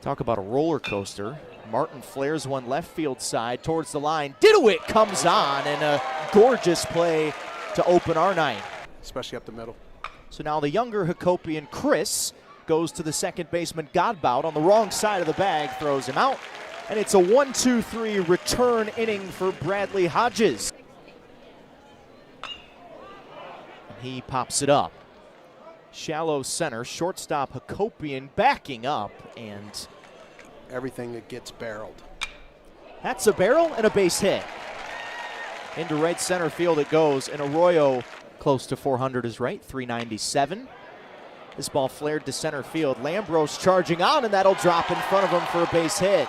Talk about a roller coaster. Martin flares one left field side towards the line. Didewick comes on, and a gorgeous play to open our night. Especially up the middle. So now the younger Hakopian, Chris, goes to the second baseman, Godbout, on the wrong side of the bag, throws him out. And it's a 1-2-3 return inning for Bradley Hodges. And he pops it up. Shallow center, shortstop Hakopian backing up, and everything that gets barreled. That's a barrel and a base hit. Into right center field it goes, and Arroyo close to 400 is right, 397. This ball flared to center field. Lambros charging on, and that'll drop in front of him for a base hit.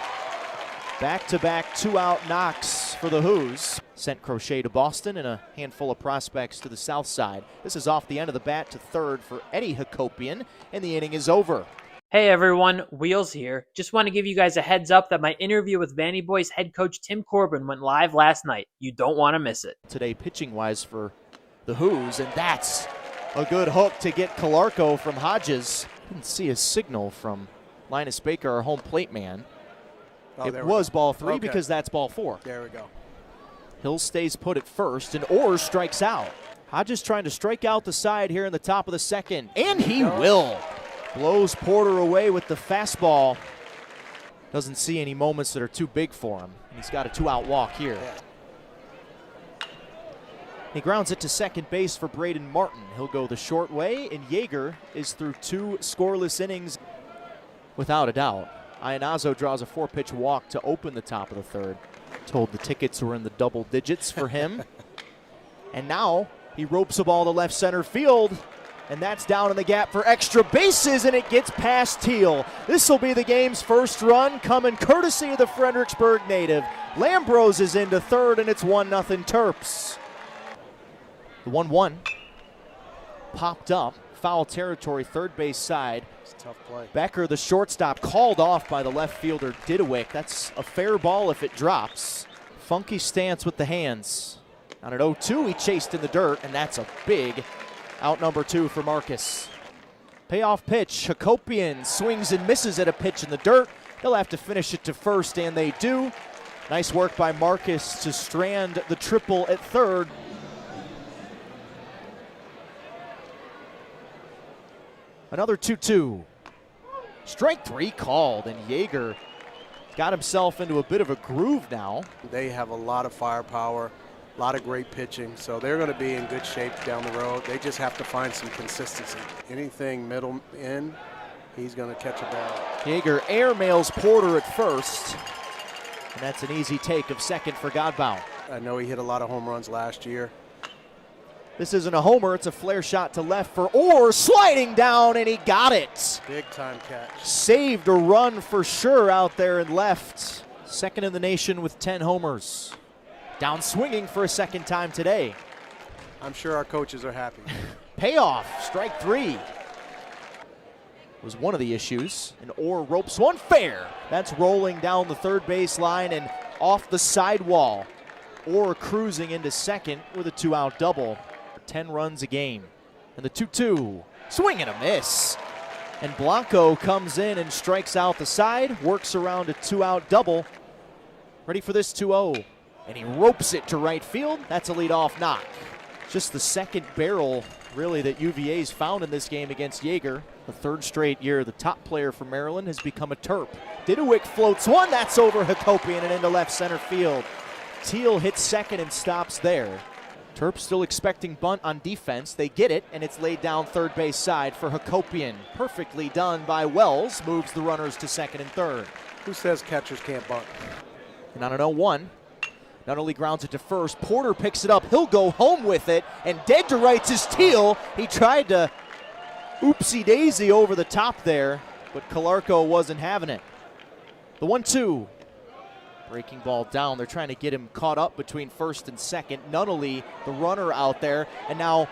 Back-to-back two-out knocks for the Who's. Sent Crochet to Boston and a handful of prospects to the south side. This is off the end of the bat to third for Eddie Hakopian, and the inning is over. Hey everyone, Wheels here. Just want to give you guys a heads up that my interview with Vandy Boys head coach Tim Corbin went live last night. You don't want to miss it. Today pitching-wise for the Who's, and that's a good hook to get Calarco from Hodges. Didn't see a signal from Linus Baker, our home plate man. It was ball three because that's ball four. There we go. Hill stays put at first, and Orr strikes out. Hodges trying to strike out the side here in the top of the second, and he will. Blows Porter away with the fastball. Doesn't see any moments that are too big for him. He's got a two-out walk here. He grounds it to second base for Braden Martin. He'll go the short way, and Yeager is through two scoreless innings without a doubt. Iannazo draws a four-pitch walk to open the top of the third. Told the tickets were in the double digits for him. And now he ropes a ball to left center field, and that's down in the gap for extra bases, and it gets past Teal. This will be the game's first run, coming courtesy of the Fredericksburg native. Lambros is into third, and it's 1-0 Terps. The 1-1 popped up, foul territory, third base side. It's a tough play. Becker, the shortstop, called off by the left fielder Didewick. That's a fair ball if it drops. Funky stance with the hands. On an 0-2, he chased in the dirt, and that's a big out number two for Marcus. Payoff pitch, Hakopian swings and misses at a pitch in the dirt. They'll have to finish it to first, and they do. Nice work by Marcus to strand the triple at third. Another 2-2. Strike three called, and Yeager got himself into a bit of a groove now. They have a lot of firepower, a lot of great pitching, so they're going to be in good shape down the road. They just have to find some consistency. Anything middle in, he's going to catch a ball. Yeager airmails Porter at first, and that's an easy take of second for Godbout. I know he hit a lot of home runs last year. This isn't a homer, it's a flare shot to left for Orr, sliding down, and he got it. Big time catch. Saved a run for sure out there and left. Second in the nation with 10 homers. Down swinging for a second time today. I'm sure our coaches are happy. Payoff, strike three. Was one of the issues, and Orr ropes one fair. That's rolling down the third base line and off the sidewall. Orr cruising into second with a two-out double. 10 runs a game. And the 2-2, swing and a miss. And Blanco comes in and strikes out the side, works around a two-out double. Ready for this 2-0. And he ropes it to right field. That's a leadoff knock. Just the second barrel, really, that UVA's found in this game against Yeager. The third straight year, the top player for Maryland has become a Terp. Didewick floats one. That's over Hakopian and into left center field. Teal hits second and stops there. Terps still expecting bunt on defense. They get it, and it's laid down third base side for Hakopian. Perfectly done by Wells. Moves the runners to second and third. Who says catchers can't bunt? And on an 0-1, not only grounds it to first, Porter picks it up. He'll go home with it, and dead to rights is Teal. He tried to oopsie-daisy over the top there, but Calarco wasn't having it. The 1-2. Breaking ball down. They're trying to get him caught up between first and second. Nunnally, the runner out there, and now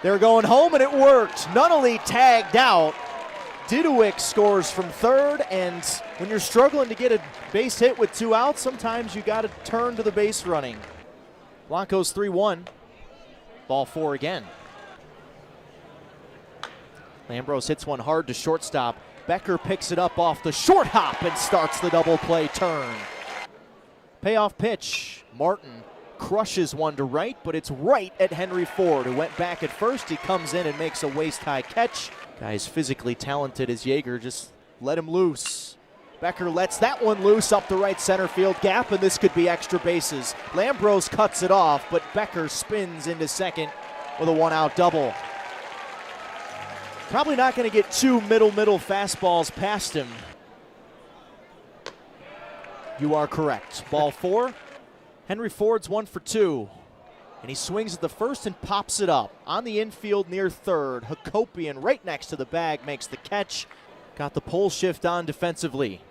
they're going home, and it worked. Nunnally tagged out. Didewick scores from third, and when you're struggling to get a base hit with two outs, sometimes you got to turn to the base running. Blanco's 3-1. Ball four again. Lambros hits one hard to shortstop. Becker picks it up off the short hop and starts the double play turn. Payoff pitch. Martin crushes one to right, but it's right at Henry Ford, who went back at first. He comes in and makes a waist-high catch. Guy's physically talented as Yeager, just let him loose. Becker lets that one loose up the right center field gap, and this could be extra bases. Lambros cuts it off, but Becker spins into second with a one-out double. Probably not going to get two middle fastballs past him. You are correct. Ball 4. Henry Ford's 1 for 2. And he swings at the first and pops it up. On the infield near third. Hakopian right next to the bag makes the catch. Got the pole shift on defensively.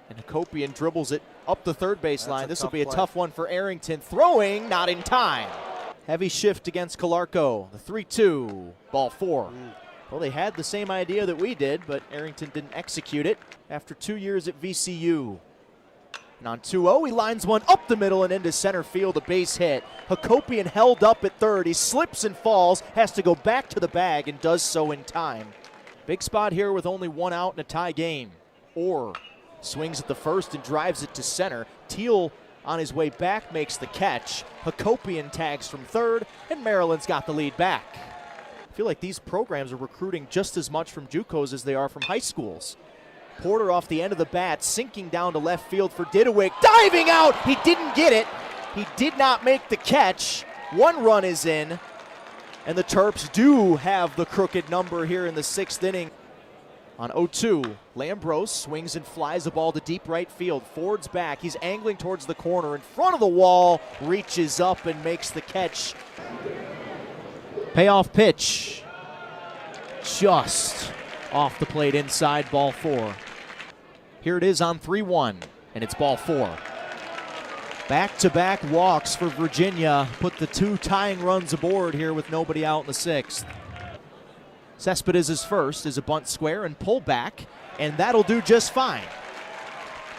And Hakopian dribbles it up the third base line. This will be a tough one for Arrington. Throwing, not in time. Heavy shift against Calarco. The 3-2. Ball 4. Well, they had the same idea that we did, but Arrington didn't execute it after 2 years at VCU. And on 2-0, he lines one up the middle and into center field, a base hit. Hakopian held up at third. He slips and falls, has to go back to the bag and does so in time. Big spot here with only one out in a tie game. Orr swings at the first and drives it to center. Teal on his way back makes the catch. Hakopian tags from third, and Maryland's got the lead back. I feel like these programs are recruiting just as much from JUCOs as they are from high schools. Porter off the end of the bat, sinking down to left field for Didewick. Diving out! He didn't get it. He did not make the catch. One run is in, and the Terps do have the crooked number here in the 6th inning. On 0-2, Lambros swings and flies the ball to deep right field. Ford's back. He's angling towards the corner in front of the wall, reaches up and makes the catch. Payoff pitch. Just off the plate inside, ball 4. Here it is on 3-1, and it's ball 4. Back-to-back walks for Virginia put the 2 tying runs aboard here with nobody out in the 6th. Cespedes' first is a bunt square and pull back, and that'll do just fine.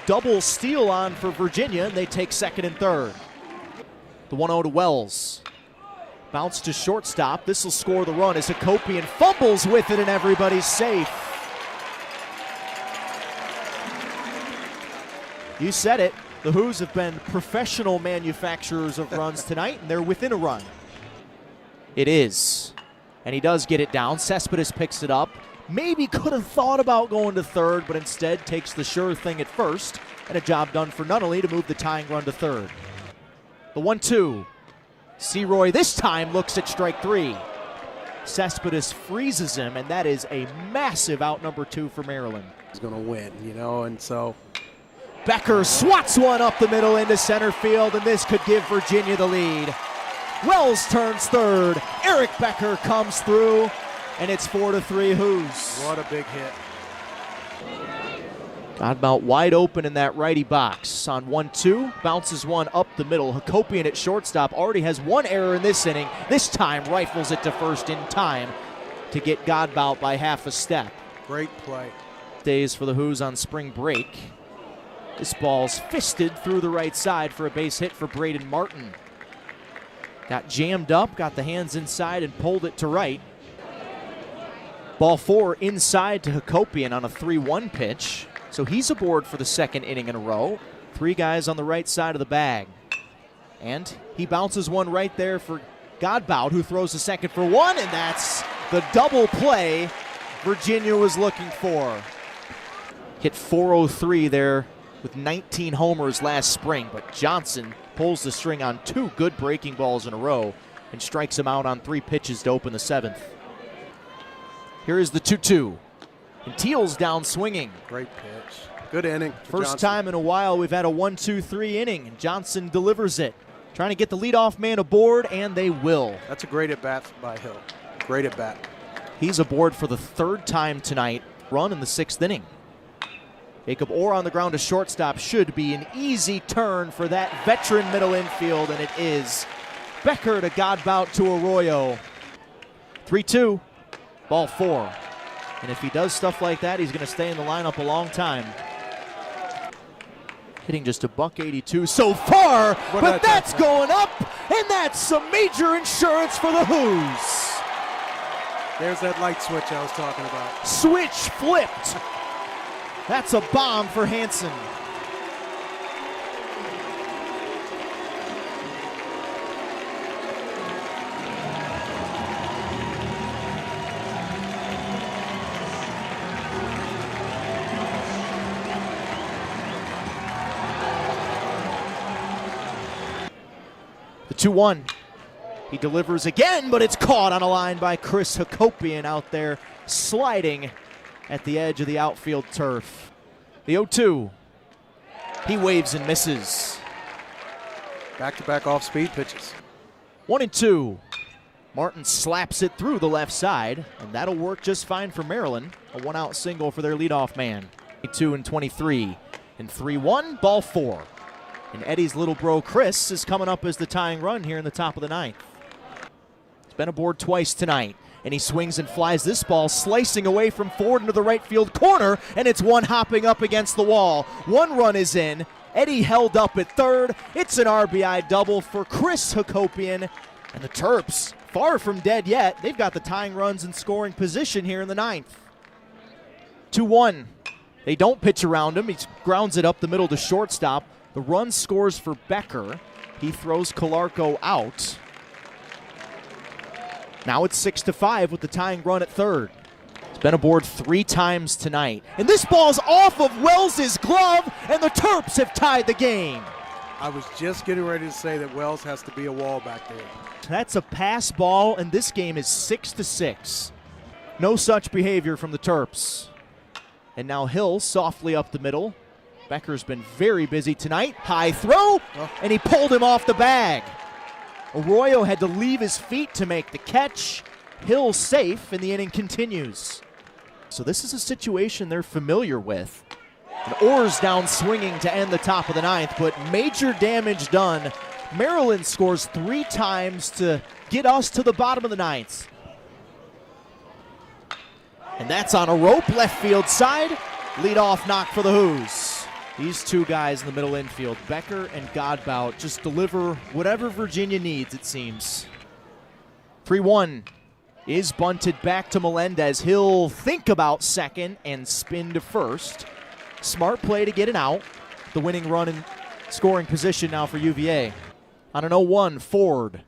Double steal on for Virginia, and they take second and third. The 1-0 to Wells. Bounce to shortstop. This will score the run as Hakopian fumbles with it and everybody's safe. You said it. The Who's have been professional manufacturers of runs tonight, and they're within a run. It is. And he does get it down. Cespedes picks it up. Maybe could have thought about going to third, but instead takes the sure thing at first. And a job done for Nunnally to move the tying run to third. The 1-2. Seroy this time looks at strike 3. Cespedes freezes him, and that is a massive out number 2 for Maryland. He's going to win, and so Becker swats one up the middle into center field, and this could give Virginia the lead. Wells turns third. Eric Becker comes through, and it's 4-3 Who's. What a big hit. Godbout wide open in that righty box. On 1-2, bounces one up the middle. Hakopian at shortstop already has one error in this inning. This time rifles it to first in time to get Godbout by half a step. Great play. Days for the Who's on spring break. This ball's fisted through the right side for a base hit for Braden Martin. Got jammed up, got the hands inside and pulled it to right. Ball 4 inside to Hakopian on a 3-1 pitch. So he's aboard for the second inning in a row. 3 guys on the right side of the bag. And he bounces one right there for Godbout, who throws the second for 1, and that's the double play Virginia was looking for. Hit 403 there with 19 homers last spring, but Johnson pulls the string on 2 good breaking balls in a row and strikes him out on 3 pitches to open the 7th. Here is the 2-2. And Teal's down swinging. Great pitch. Good inning. First time in a while we've had a 1-2-3 inning, and Johnson delivers it. Trying to get the leadoff man aboard, and they will. That's a great at-bat by Hill. Great at-bat. He's aboard for the 3rd time tonight. Run in the 6th inning. Jacob Orr on the ground to shortstop should be an easy turn for that veteran middle infield, and it is. Becker to Godbout to Arroyo. 3-2, ball 4. And if he does stuff like that, he's going to stay in the lineup a long time. Hitting just a $182 so far, but that's going up, and that's some major insurance for the Who's. There's that light switch I was talking about. Switch flipped. That's a bomb for Hansen. The 2-1. He delivers again, but it's caught on a line by Chris Hakopian out there, sliding at the edge of the outfield turf. The 0-2. He waves and misses. Back-to-back off-speed pitches. 1-2. Martin slaps it through the left side, and that'll work just fine for Maryland. A one-out single for their leadoff man. 2-23. And 3-1, ball 4. And Eddie's little bro Chris is coming up as the tying run here in the top of the ninth. He's been aboard twice tonight, and he swings and flies this ball slicing away from Ford into the right field corner, and it's one hopping up against the wall. One run is in. Eddie held up at third. It's an RBI double for Chris Hakopian, and the Terps, far from dead yet. They've got the tying runs in scoring position here in the ninth. 2-1. They don't pitch around him. He grounds it up the middle to shortstop. The run scores for Becker. He throws Calarco out. Now it's 6-5 with the tying run at third. He's been aboard 3 times tonight. And this ball's off of Wells' glove, and the Terps have tied the game. I was just getting ready to say that Wells has to be a wall back there. That's a pass ball, and this game is 6-6. No such behavior from the Terps. And now Hill softly up the middle. Becker's been very busy tonight. High throw, and he pulled him off the bag. Arroyo had to leave his feet to make the catch. Hill safe, and the inning continues. So this is a situation they're familiar with. And Orr's down swinging to end the top of the ninth, but major damage done. Maryland scores 3 times to get us to the bottom of the ninth. And that's on a rope, left field side. Leadoff knock for the Hoos. These two guys in the middle infield, Becker and Godbout, just deliver whatever Virginia needs, it seems. 3-1 is bunted back to Melendez. He'll think about second and spin to first. Smart play to get it out. The winning run in scoring position now for UVA. On an 0-1, Ford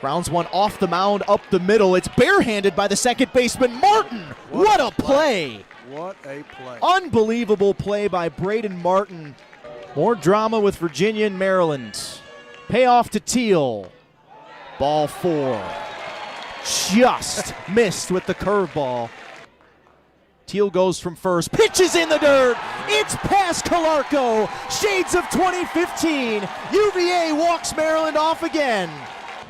grounds one off the mound, up the middle. It's barehanded by the second baseman, Martin. What a play. What a play. Unbelievable play by Braden Martin. More drama with Virginia and Maryland. Payoff to Teal. Ball 4. Just missed with the curveball. Teal goes from first. Pitches in the dirt. It's past Calarco. Shades of 2015. UVA walks Maryland off again.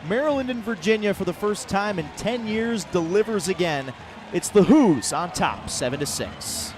Maryland and Virginia for the first time in 10 years delivers again. It's the Hoos on top, 7-6.